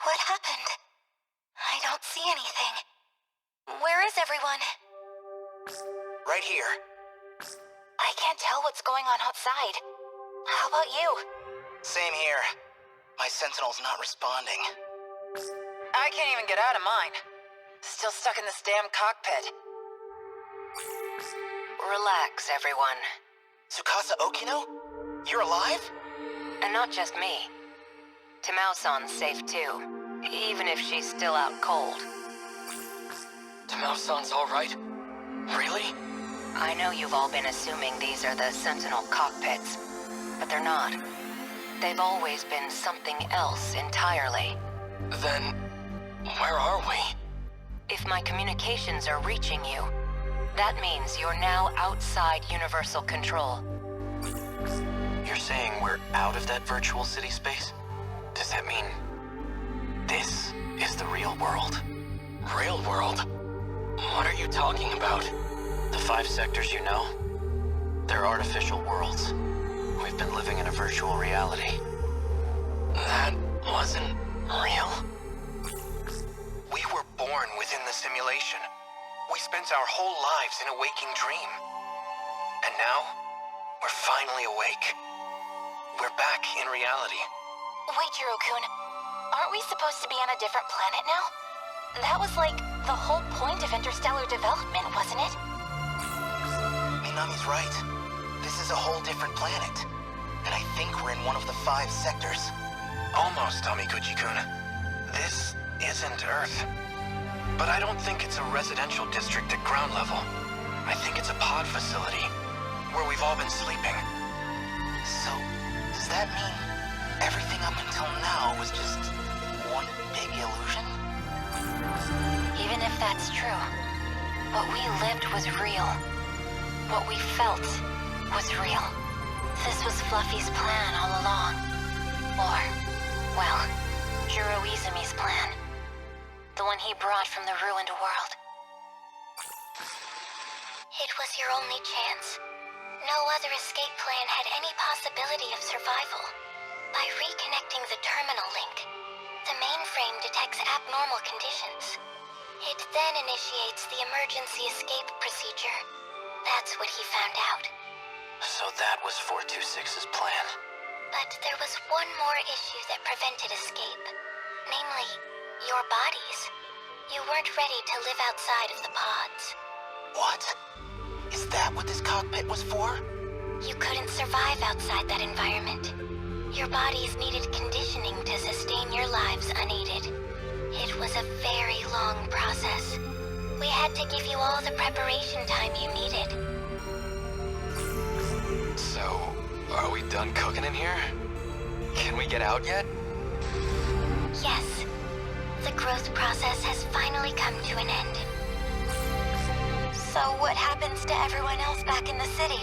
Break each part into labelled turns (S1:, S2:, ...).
S1: What happened? I don't see anything. Where is everyone?
S2: Right here.
S1: I can't tell what's going on outside. How about you?
S2: Same here. My Sentinel's not responding.
S3: I can't even get out of mine. Still stuck in this damn cockpit. Relax, everyone.
S2: Tsukasa Okino? You're alive?
S3: And not just me. Tamao-san's safe too, even if she's still out cold.
S2: Tamao-san's alright? Really?
S3: I know you've all been assuming these are the Sentinel cockpits, but they're not. They've always been something else entirely.
S2: Then, where are we?
S3: If my communications are reaching you, that means you're now outside Universal Control.
S2: You're saying we're out of that virtual city space? Does that mean this is the real world? Real world? What are you talking about? The 5 sectors you know? They're artificial worlds. We've been living in a virtual reality. That wasn't real. We were born within the simulation. We spent our whole lives in a waking dream. And now, we're finally awake. We're back in reality.
S1: Wait, Jiro-kun. Aren't we supposed to be on a different planet now? That was like the whole point of interstellar development, wasn't it?
S2: Minami's right. This is a whole different planet. And I think we're in one of the 5 sectors. Almost, Tamiguchi-kun. This isn't Earth. But I don't think it's a residential district at ground level. I think it's a pod facility, where we've all been sleeping. So, does that mean everything up until now was just one big illusion?
S1: Even if that's true, what we lived was real. What we felt was real. This was Fluffy's plan all along. Or, well, Jiro Izumi's plan. The one he brought from the ruined world. It was your only chance. No other escape plan had any possibility of survival. By reconnecting the terminal link, the mainframe detects abnormal conditions. It then initiates the emergency escape procedure. That's what he found out.
S2: So that was 426's plan.
S1: But there was one more issue that prevented escape. Namely, your bodies. You weren't ready to live outside of the pods.
S2: What? Is that what this cockpit was for?
S1: You couldn't survive outside that environment. Your bodies needed conditioning to sustain your lives unaided. It was a very long process. We had to give you all the preparation time you needed.
S2: So, are we done cooking in here? Can we get out yet?
S1: Yes. The growth process has finally come to an end. So what happens to everyone else back in the city?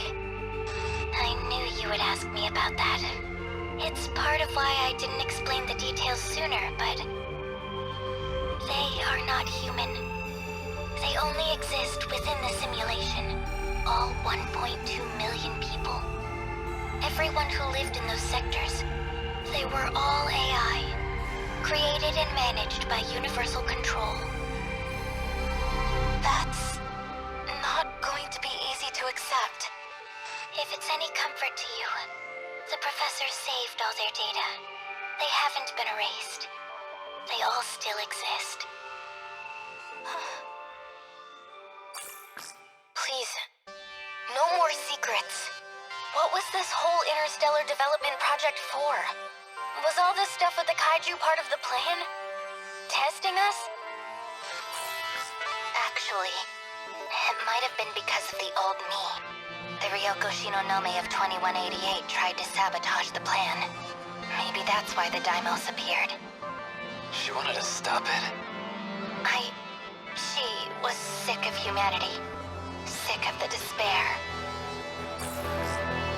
S1: I knew you would ask me about that. It's part of why I didn't explain the details sooner, but they are not human. They only exist within the simulation. All 1.2 million people. Everyone who lived in those sectors. They were all AI. Created and managed by Universal Control. That's not going to be easy to accept. If it's any comfort to you, the professor saved all their data. They haven't been erased. They all still exist. Please, no more secrets. What was this whole interstellar development project for? Was all this stuff with the Kaiju part of the plan? Testing us? Actually, it might have been because of the old me. The Ryoko Shinonome of 2188 tried to sabotage the plan. Maybe that's why the Daimos appeared.
S2: She wanted to stop it.
S1: She was sick of humanity. Sick of the despair.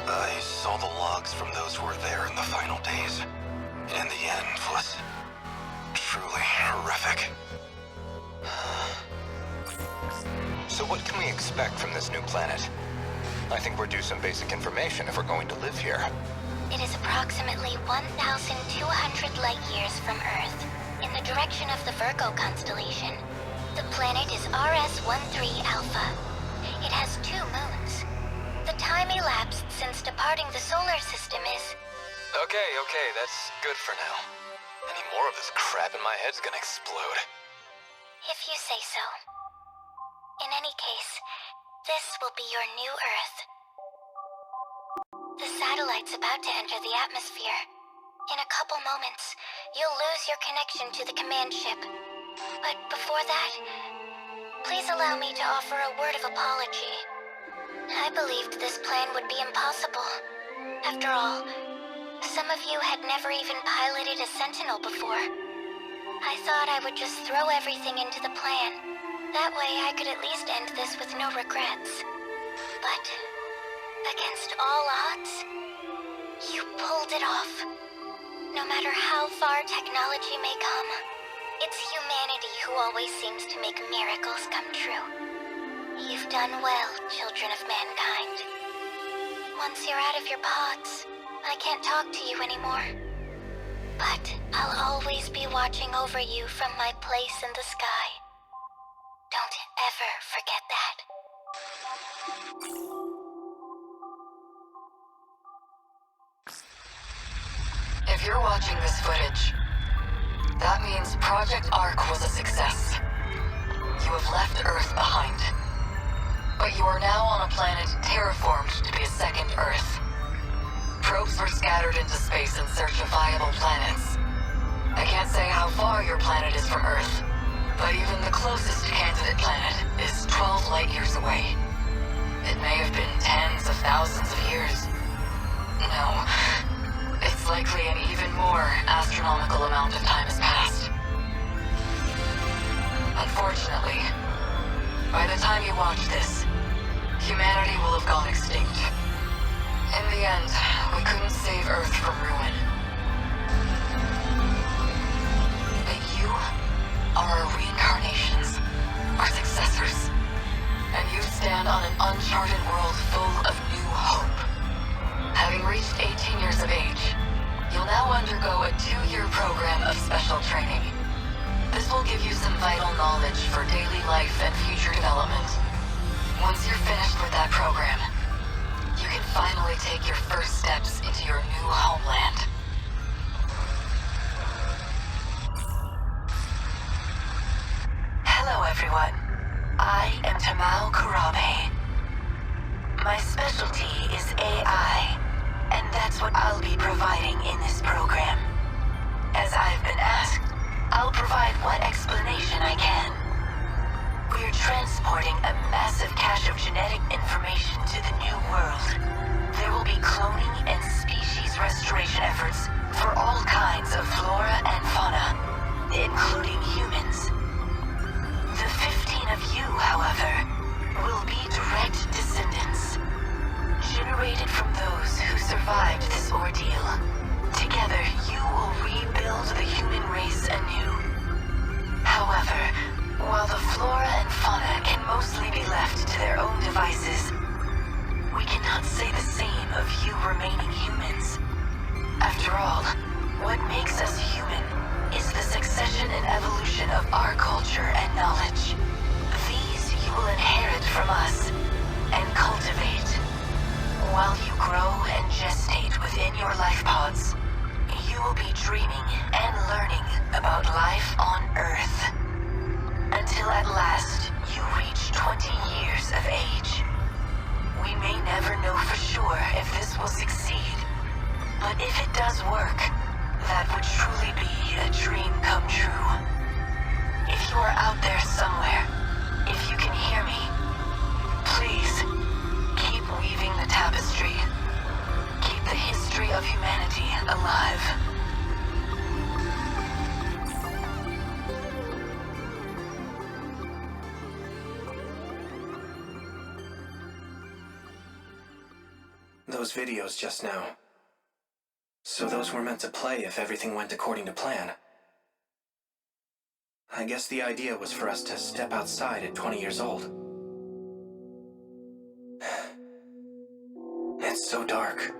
S2: I saw the logs from those who were there in the final days. And the end was truly horrific.
S4: So what can we expect from this new planet? I think we're due some basic information if we're going to live here.
S1: It is approximately 1,200 light years from Earth. in the direction of the Virgo constellation. The planet is RS-13 Alpha. It has 2 moons. The time elapsed since departing the solar system is...
S4: Okay, that's good for now. Any more of this crap in my head's gonna explode.
S1: If you say so. In any case, this will be your new Earth. The satellite's about to enter the atmosphere. In a couple moments, you'll lose your connection to the command ship. But before that, please allow me to offer a word of apology. I believed this plan would be impossible. After all, some of you had never even piloted a Sentinel before. I thought I would just throw everything into the plan. That way I could at least end this with no regrets. But, against all odds, you pulled it off. No matter how far technology may come, it's humanity who always seems to make miracles come true. You've done well, children of mankind. Once you're out of your pods, I can't talk to you anymore. But I'll always be watching over you from my place in the sky. Don't ever forget that.
S3: If you're watching this footage, that means Project Ark was a success. You have left Earth behind. But you are now on a planet terraformed to be a second Earth. Probes were scattered into space in search of viable planets. I can't say how far your planet is from Earth, but even the closest candidate planet is 12 light years away. It may have been tens of thousands of years. No, it's likely an even more astronomical amount of time has passed. Unfortunately, by the time you watch this, humanity will have gone extinct. In the end, we couldn't save Earth from ruin. But you are our reincarnations, our successors. And you stand on an uncharted world full of new hope. Having reached 18 years of age, you'll now undergo a 2-year program of special training. This will give you some vital knowledge for daily life and future development. Once you're finished with that program, you can finally take your first steps into your new homeland. Hello everyone. I am Tamao Kurabe. My specialty is AI, and that's what I'll be providing in this program. As I've been asked, I'll provide what explanation I can. We're transporting a massive cache of genetic information to the new world. There will be cloning and species restoration efforts for all kinds of flora and fauna, including humans. The 15 of you, however, will be direct descendants, generated from those who survived this ordeal. Together, you will rebuild the human race anew. However, while the flora and fauna can mostly be left to their own devices, we cannot say the same of you remaining humans. After all, what makes us human is the succession and evolution of our culture and knowledge. These you will inherit from us and cultivate. While you grow and gestate within your life pods, you will be dreaming and learning about life on Earth. Until at last, you reach 20 years of age. We may never know for sure if this will succeed, but if it does work, that would truly be a dream come true. If you are out there somewhere, if you can hear me, please, keep weaving the tapestry. Keep the history of humanity alive.
S2: Those videos just now. So those were meant to play if everything went according to plan. I guess the idea was for us to step outside at 20 years old. It's so dark.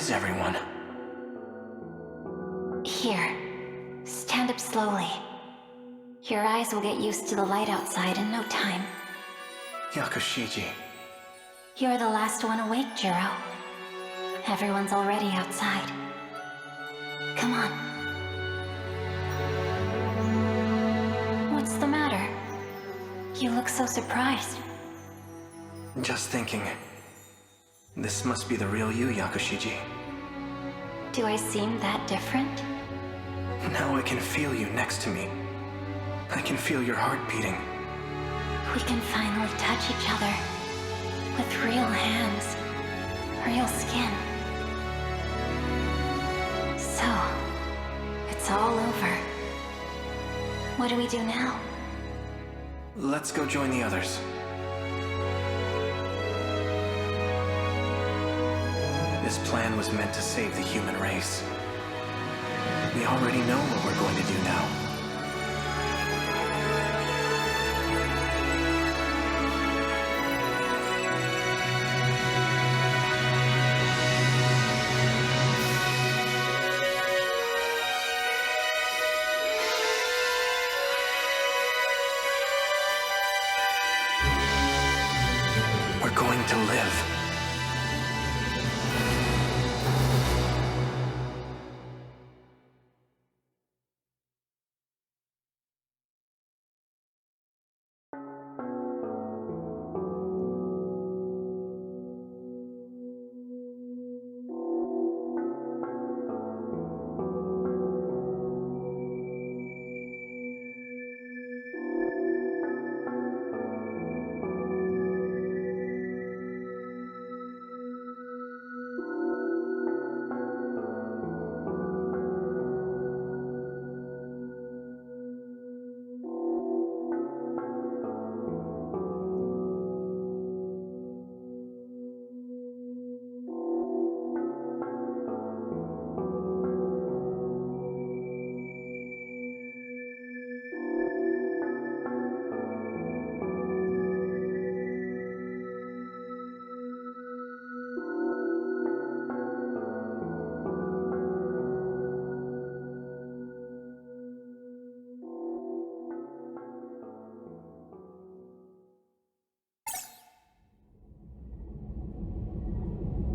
S2: is everyone?
S1: Here. Stand up slowly. Your eyes will get used to the light outside in no time.
S2: Yakushiji.
S1: You're the last one awake, Jiro. Everyone's already outside. Come on. What's the matter? You look so surprised.
S2: Just thinking. This must be the real you, Yakushiji.
S1: Do I seem that different?
S2: Now I can feel you next to me. I can feel your heart beating.
S1: We can finally touch each other. With real hands. Real skin. So, it's all over. What do we do now?
S2: Let's go join the others. This plan was meant to save the human race. We already know what we're going to do now. We're going to live.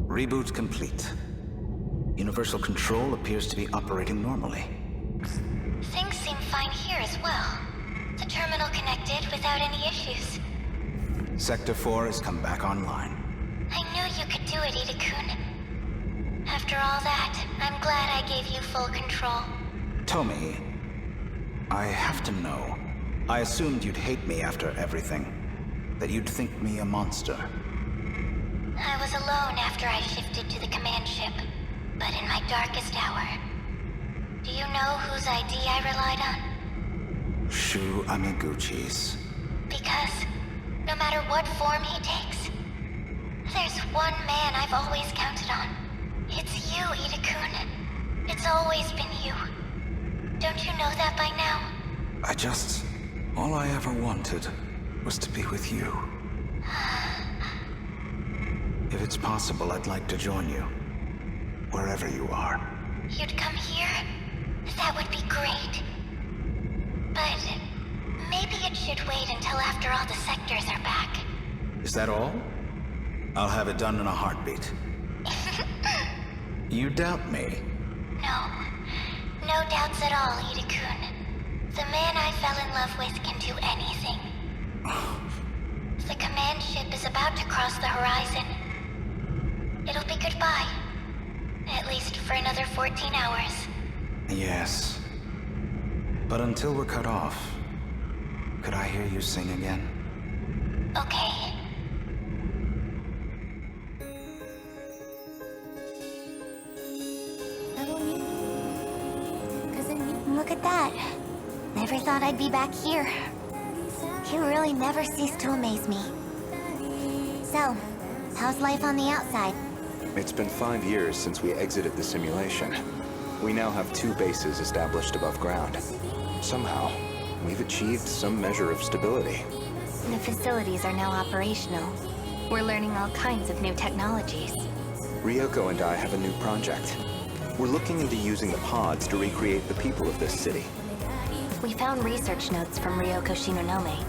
S5: Reboot complete. Universal control appears to be operating normally.
S1: Things seem fine here as well. The terminal connected without any issues.
S5: Sector 4 has come back online.
S1: I knew you could do it, Ida-kun. After all that, I'm glad I gave you full control.
S5: Tomi, I have to know. I assumed you'd hate me after everything. That you'd think me a monster.
S1: I was alone after I shifted to the command ship, but in my darkest hour. Do you know whose ID I relied on?
S5: Shu Amiguchi's.
S1: Because, no matter what form he takes, there's one man I've always counted on. It's you, Ida-kun. It's always been you. Don't you know that by now?
S5: All I ever wanted was to be with you. If it's possible, I'd like to join you. Wherever you are.
S1: You'd come here? That would be great. But maybe it should wait until after all the sectors are back.
S5: Is that all? I'll have it done in a heartbeat. You doubt me?
S1: No doubts at all, Ida-kun. The man I fell in love with can do anything. The command ship is about to cross the horizon. It'll be goodbye. At least for another 14 hours.
S5: Yes. But until we're cut off, could I hear you sing again?
S1: Okay. Look at that. Never thought I'd be back here. You really never cease to amaze me. So, how's life on the outside?
S4: It's been 5 years since we exited the simulation. We now have 2 bases established above ground. Somehow, we've achieved some measure of stability.
S1: The facilities are now operational. We're learning all kinds of new technologies.
S4: Ryoko and I have a new project. We're looking into using the pods to recreate the people of this city.
S1: We found research notes from Ryoko Shinonome,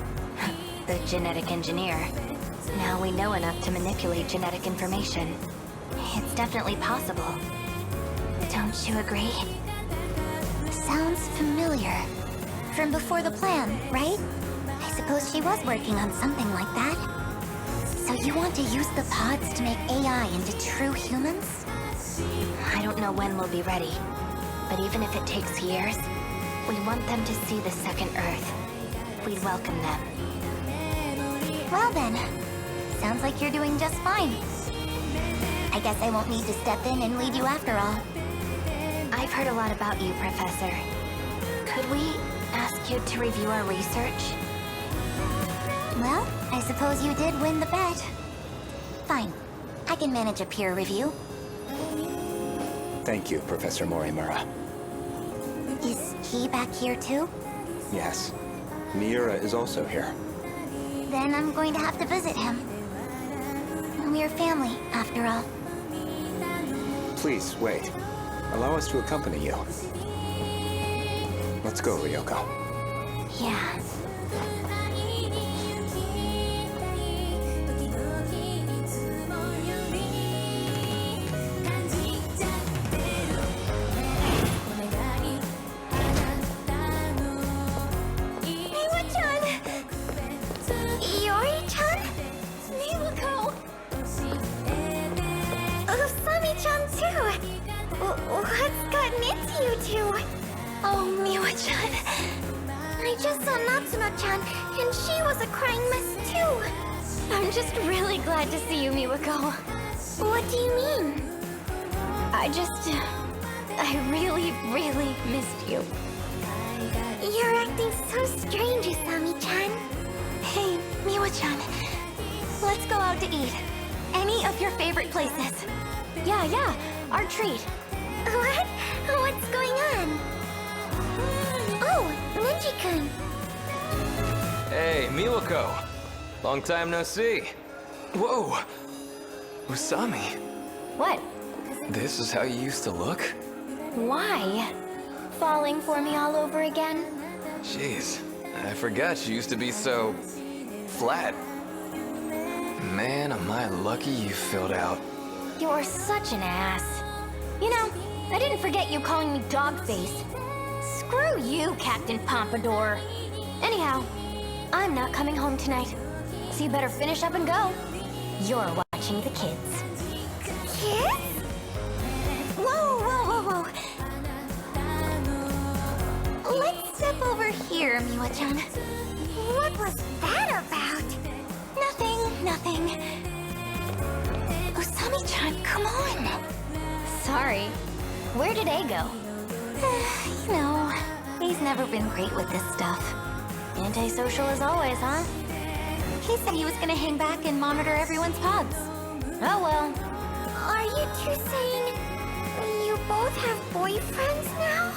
S1: the genetic engineer. Now we know enough to manipulate genetic information. It's definitely possible. Don't you agree?
S6: Sounds familiar. From before the plan, right? I suppose she was working on something like that. So you want to use the pods to make AI into true humans?
S1: I don't know when we'll be ready, but even if it takes years, we want them to see the second Earth. We'd welcome them.
S6: Well then, sounds like you're doing just fine. I guess I won't need to step in and lead you after all.
S1: I've heard a lot about you, Professor. Could we ask you to review our research?
S6: Well, I suppose you did win the bet. Fine. I can manage a peer review.
S4: Thank you, Professor Morimura.
S6: Is he back here too?
S4: Yes. Miura is also here.
S6: Then I'm going to have to visit him. We're family, after all.
S4: Please, wait. Allow us to accompany you. Let's go, Ryoko.
S6: Yeah.
S1: What's gotten into you two? Oh, Miwa-chan. I just saw Natsuno-chan, and she was a crying mess too. I'm just really glad to see you, Miwako. What do you mean? I really, really missed you. You're acting so strange, Usami-chan. Hey, Miwa-chan. Let's go out to eat. Any of your favorite places. Yeah, our treat. What? What's going on? Oh, Nenji-kun.
S2: Hey, Miwako. Long time no see. Whoa! Usami.
S1: What?
S2: This is how you used to look?
S1: Why? Falling for me all over again?
S2: Jeez, I forgot you used to be so... flat. Man, am I lucky you filled out.
S1: You're such an ass. You know, I didn't forget you calling me Dogface. Screw you, Captain Pompadour. Anyhow, I'm not coming home tonight. So you better finish up and go. You're watching the kids. Kids? Whoa. Let's step over here, Miwa-chan. What was that about? Nothing. Usami-chan, come on. Sorry. Where did A go? You know, he's never been great with this stuff. Antisocial as always, huh? He said he was gonna hang back and monitor everyone's pods. Oh well. Are you two saying you both have boyfriends now?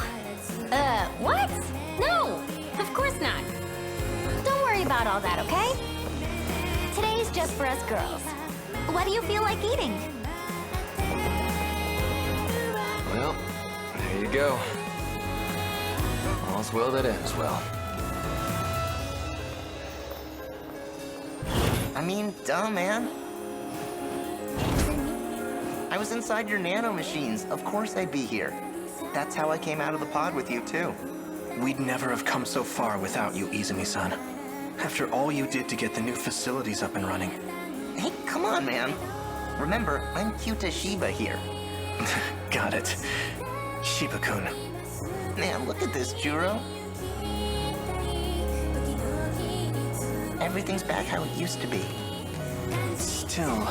S1: What? No! Of course not. Don't worry about all that, okay? Today's just for us girls. What do you feel like eating?
S2: Well, there you go. All's well that ends well.
S7: I mean, duh, man. I was inside your nano machines. Of course I'd be here. That's how I came out of the pod with you, too.
S8: We'd never have come so far without you, Izumi-san. After all you did to get the new facilities up and running.
S7: Hey, come on, man. Remember, I'm Kyuta Shiba here.
S8: Got it. Shiba-kun.
S7: Man, look at this, Juro. Everything's back how it used to be.
S8: Still,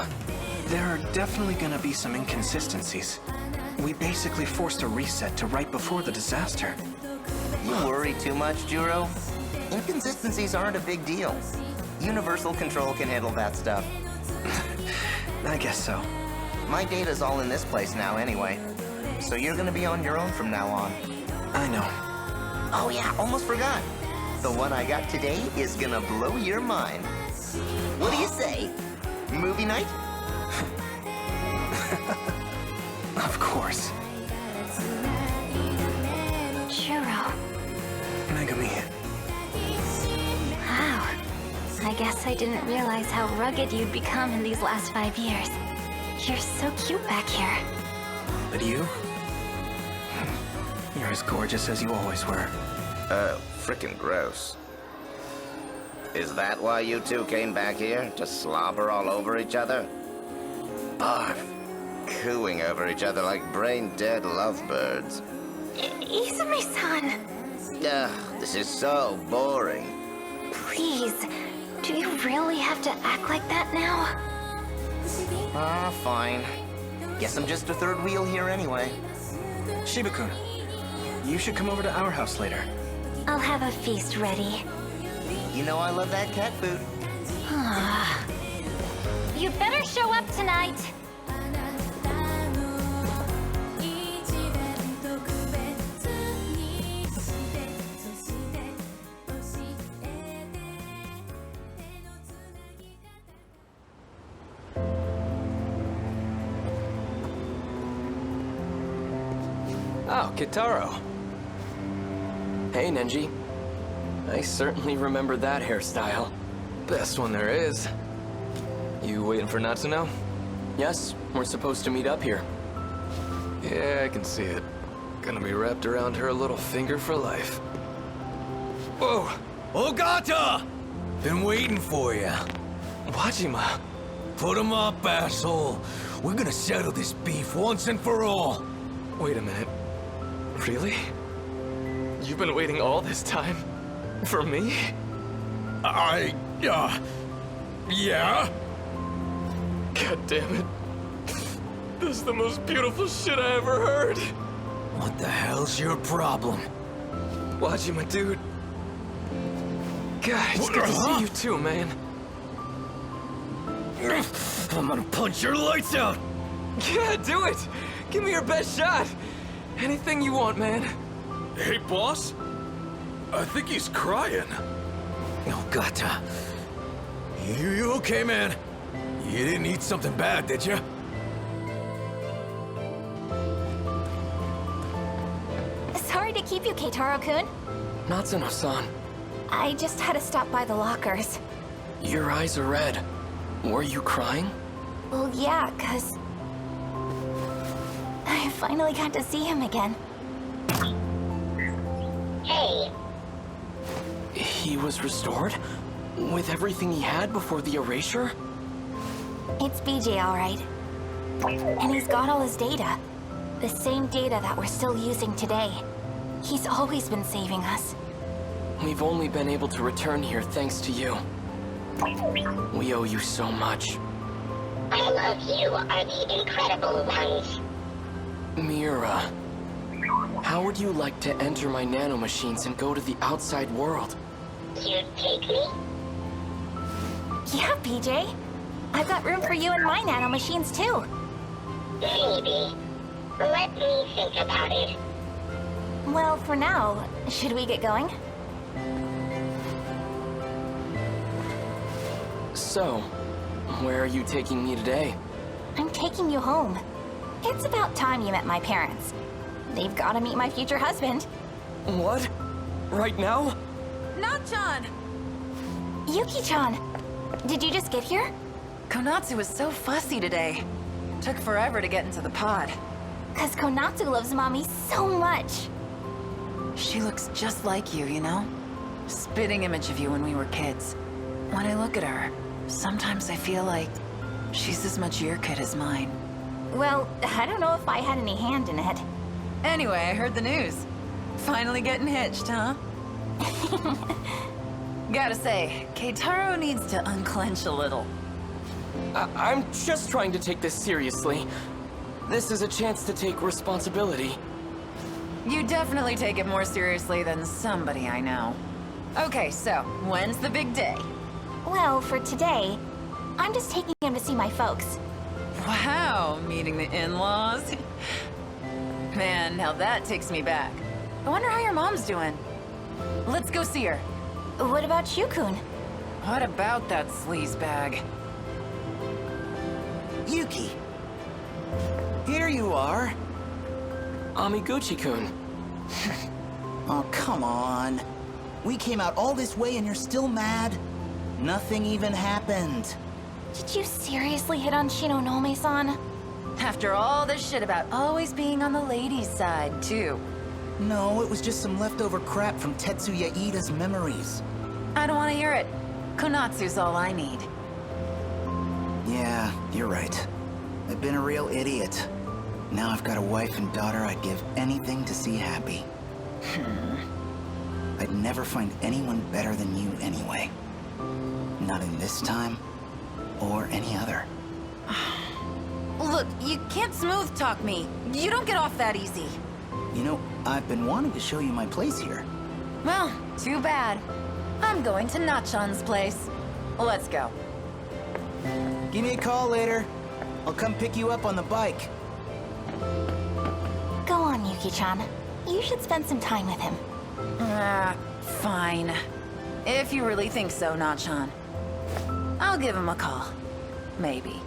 S8: there are definitely gonna be some inconsistencies. We basically forced a reset to right before the disaster.
S7: You worry too much, Juro. Inconsistencies aren't a big deal. Universal Control can handle that stuff.
S8: I guess so.
S7: My data's all in this place now anyway. So you're gonna be on your own from now on.
S8: I know.
S7: Oh yeah, almost forgot. The one I got today is gonna blow your mind. What do you say? Movie night?
S8: course.
S6: Juro.
S8: Megami.
S6: Wow. I guess I didn't realize how rugged you'd become in these last 5 years. You're so cute back here.
S8: But you? You're as gorgeous as you always were.
S7: Frickin' gross. Is that why you two came back here? To slobber all over each other? Barf. Cooing over each other like brain-dead lovebirds.
S6: Izumi-san!
S7: Ugh, this is so boring.
S6: Please, do you really have to act like that now?
S7: Fine. Guess I'm just a third wheel here anyway.
S8: Shiba-kun, you should come over to our house later.
S6: I'll have a feast ready.
S7: You know I love that cat food.
S6: You'd better show up tonight.
S2: Oh, Kitaro. Hey, Nenji. I certainly remember that hairstyle. Best one there is. You waiting for Natsuno? Yes, we're supposed to meet up here. Yeah, I can see it. Gonna be wrapped around her little finger for life.
S9: Whoa! Ogata! Been waiting for you.
S2: Wajima.
S9: Put 'em up, asshole. We're gonna settle this beef once and for all.
S2: Wait a minute. Really? You've been waiting all this time? For me?
S9: Yeah?
S2: God damn it. This is the most beautiful shit I ever heard.
S9: What the hell's your problem?
S2: Wajima, dude. God, it's good to see you too, man.
S9: I'm gonna punch your lights out!
S2: Yeah, do it! Give me your best shot! Anything you want, man.
S9: Hey, boss? I think he's crying. Ogata. You okay, man? You didn't eat something bad, did you?
S6: Sorry to keep you, Keitaro-kun.
S2: Natsuno-san,
S6: I just had to stop by the lockers.
S2: your eyes are red. Were you crying?
S6: Well, yeah, 'cause I finally got to see him again.
S1: Hey,
S2: He was restored? With everything he had before the erasure?
S6: It's BJ, all right. And he's got all his data. The same data that we're still using today. He's always been saving us.
S2: We've only been able to return here thanks to you. We owe you so much.
S1: all of you are the incredible ones.
S2: Mira, how would you like to enter my nanomachines and go to the outside world?
S1: You'd take me?
S6: Yeah, BJ. I've got room for you in my nanomachines, too.
S1: Maybe. Let me think about it.
S6: Well, for now, should we get going?
S2: So, where are you taking me today?
S6: I'm taking you home. It's about time you met my parents. They've got to meet my future husband.
S2: What? Right now?
S10: Not-chan!
S6: Yuki-chan, did you just get here?
S10: Konatsu was so fussy today. Took forever to get into the pod.
S6: 'Cause Konatsu loves Mommy so much.
S10: She looks just like you, you know? Spitting image of you when we were kids. When I look at her, sometimes I feel like she's as much your kid as mine.
S6: Well, I don't know if I had any hand in it.
S10: Anyway, I heard the news. Finally getting hitched, huh? Gotta say, Keitaro needs to unclench a little.
S2: I'm just trying to take this seriously. This is a chance to take responsibility.
S10: You definitely take it more seriously than somebody I know. Okay, so, when's the big day?
S6: Well, for today, I'm just taking him to see my folks.
S10: Wow, meeting the in-laws? Man, now that takes me back. I wonder how your mom's doing. Let's go see her.
S6: What about Shukun?
S10: What about that sleazebag?
S5: Yuki! Here you are.
S8: Amiguchi-kun.
S11: Oh, come on. We came out all this way and you're still mad? Nothing even happened.
S6: Did you seriously hit on Shinonome-san?
S10: After all this shit about always being on the ladies' side, too.
S11: No, it was just some leftover crap from Tetsuya Ida's memories.
S10: I don't want to hear it. Konatsu's all I need.
S11: Yeah, you're right. I've been a real idiot. Now I've got a wife and daughter I'd give anything to see happy. I'd never find anyone better than you anyway. Not in this time, or any other.
S10: Look, you can't smooth talk me. You don't get off that easy.
S11: You know, I've been wanting to show you my place here.
S10: Well, too bad. I'm going to Nachan's place. Let's go.
S11: Give me a call later. I'll come pick you up on the bike.
S6: Go on, Yuki-chan. You should spend some time with him.
S10: Fine. If you really think so, Nachan. I'll give him a call. Maybe.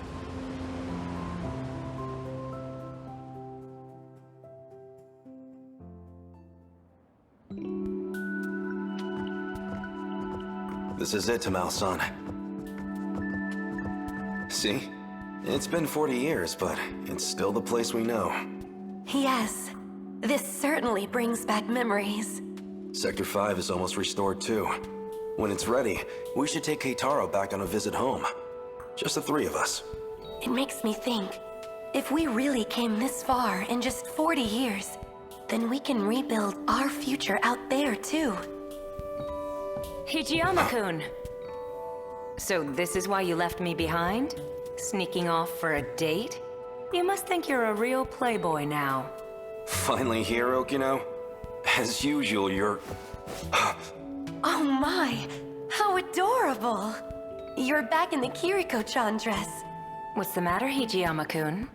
S4: This is it, Tamao-san. See? It's been 40 years, but it's still the place we know.
S12: Yes. This certainly brings back memories.
S4: Sector 5 is almost restored too. When it's ready, we should take Keitaro back on a visit home. Just the three of us.
S12: It makes me think, if we really came this far in just 40 years, then we can rebuild our future out there too.
S13: Hijiyama-kun! So this is why you left me behind? Sneaking off for a date? You must think you're a real playboy now.
S4: Finally here, Okino? As usual, you're...
S12: Oh my! How adorable! You're back in the Kiriko-chan dress.
S13: What's the matter, Hijiyama-kun?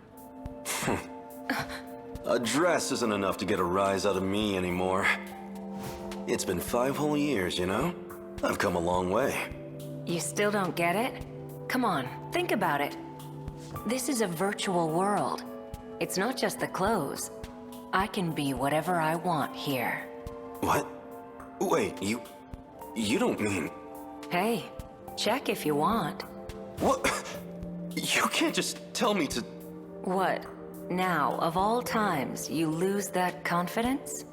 S4: A dress isn't enough to get a rise out of me anymore. It's been 5 whole years, you know? I've come a long way.
S13: You still don't get it? Come on, think about it. This is a virtual world. It's not just the clothes. I can be whatever I want here.
S4: What? Wait, you don't mean...
S13: Hey, check if you want.
S4: What? You can't just tell me to...
S13: What? Now, of all times, you lose that confidence?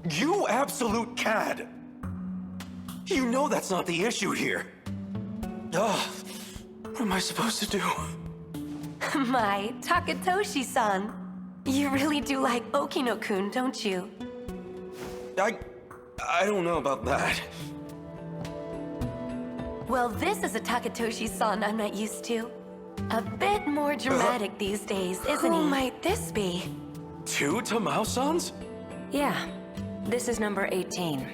S4: You absolute cad! You know that's not the issue here. What am I supposed to do?
S12: My, Takatoshi-san. You really do like Okino-kun, don't you?
S4: I don't know about that.
S12: Well, this is a Takatoshi-san I'm not used to. A bit more dramatic these days, isn't he? Who might this be?
S4: 2 Tamao-sans?
S13: Yeah. This is number 18.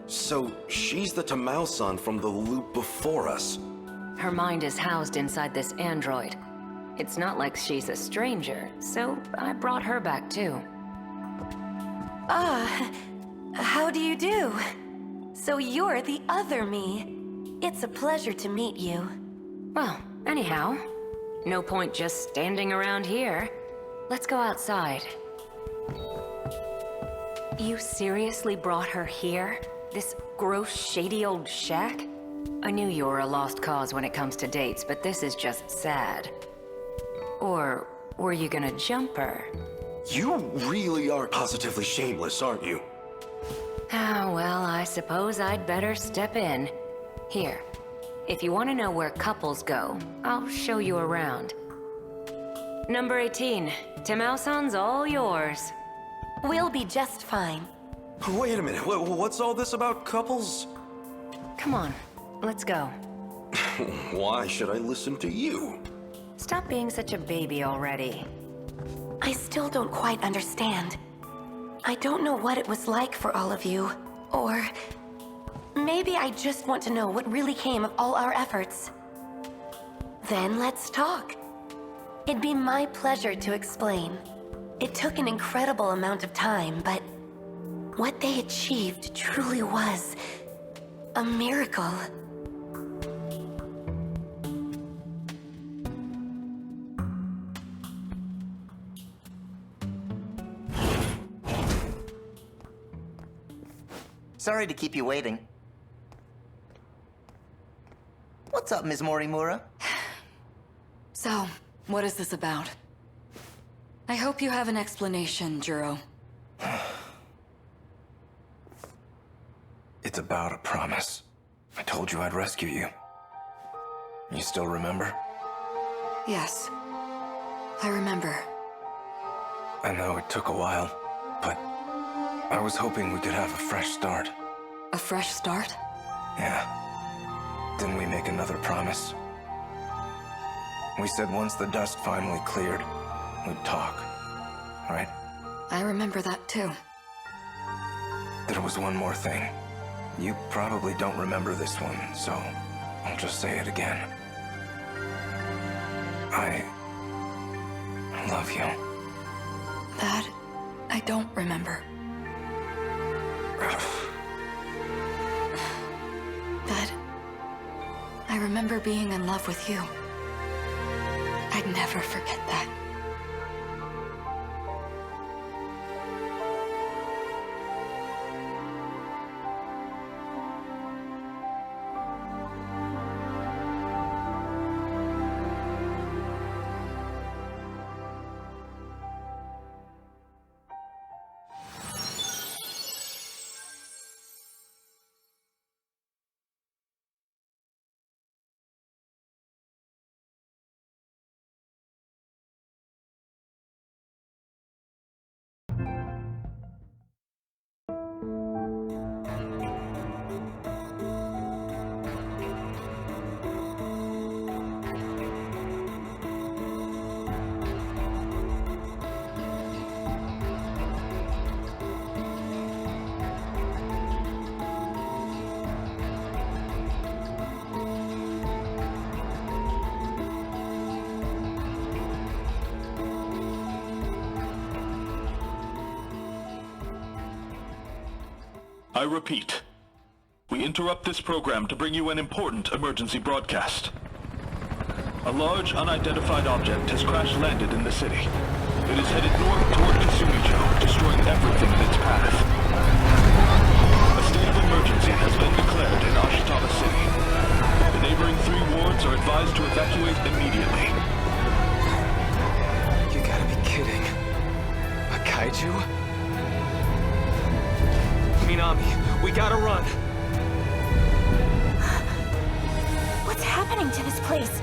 S4: So, she's the Tamao-san from the loop before us.
S13: Her mind is housed inside this android. It's not like she's a stranger, so I brought her back too.
S12: How do you do? So you're the other me. It's a pleasure to meet you.
S13: Well, anyhow, no point just standing around here. Let's go outside. You seriously brought her here? This gross, shady old shack? I knew you were a lost cause when it comes to dates, but this is just sad. Or were you gonna jump her?
S4: You really are positively shameless, aren't you?
S13: Ah, well, I suppose I'd better step in. Here, if you want to know where couples go, I'll show you around. Number 18, Tamao-san's all yours.
S12: We'll be just fine.
S4: Wait a minute, what's all this about couples?
S13: Come on, let's go.
S4: Why should I listen to you?
S13: Stop being such a baby already.
S12: I still don't quite understand. I don't know what it was like for all of you, or maybe I just want to know what really came of all our efforts. Then let's talk. It'd be my pleasure to explain. It took an incredible amount of time, but what they achieved truly was a miracle.
S11: Sorry to keep you waiting. What's up, Ms. Morimura?
S10: So, what is this about? I hope you have an explanation, Juro.
S8: It's about a promise. I told you I'd rescue you. You still remember?
S10: Yes. I remember.
S8: I know it took a while, but I was hoping we could have a fresh start.
S10: A fresh start?
S8: Yeah. Didn't we make another promise? We said once the dust finally cleared, we'd talk, right?
S10: I remember that too.
S8: There was one more thing. You probably don't remember this one, so I'll just say it again. I love you.
S10: That I don't remember. But I remember being in love with you. I'd never forget that.
S14: I repeat, we interrupt this program to bring you an important emergency broadcast. A large, unidentified object has crash-landed in the city. It is headed north toward Kasumijo, destroying everything in its path. A state of emergency has been declared in Ashitama City. The neighboring 3 wards are advised to evacuate immediately.
S8: You gotta be kidding. A kaiju? Minami, we gotta run!
S6: What's happening to this place?